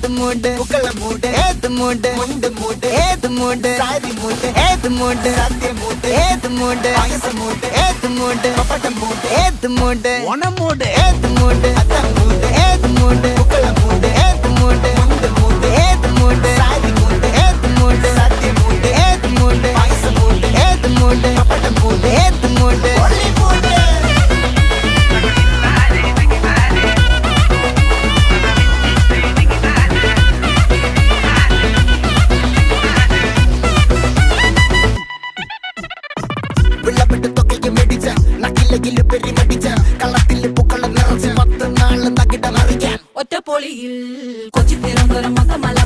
ഏത് മൂട് മുക്കള മൂട് ഏത് മൂട് മുണ്ട് മൂട് ഏത് മൂട് സാരി മൂട് ഏത് മൂട് സത്യ മൂട് ഏത് മൂട് പായസ മൂട് ഏത് മൂട് പപ്പട മൂട് ഏത് മൂട് ഓണ മൂട് ഏത് മൂട് അത്ത മൂട് ഏത് മൂട് മുക്കള മൂട് ഏത് മൂട് മുണ്ട് മൂട് ഏത് മൂട് സാരി മൂട് ഏത് മൂട് സത്യ മൂട് ഏത് മൂട് പായസ മൂട് ഏത് മൂട് പപ്പട മൂട് ഏത് മൂട് ഒളി മൂട് വിളവിട്ട് തൊക്കയ്ക്ക് മെടിച്ച നക്കിലെങ്കിൽ പെരി മെടിച്ച കള്ളത്തിൽ പൂക്കള നിറച്ച് 10 നാള് നകിട മറിക്കാൻ ഒറ്റപ്പൊളിയിൽ കൊച്ചി തിരുവനന്തപുരം മൊത്തമല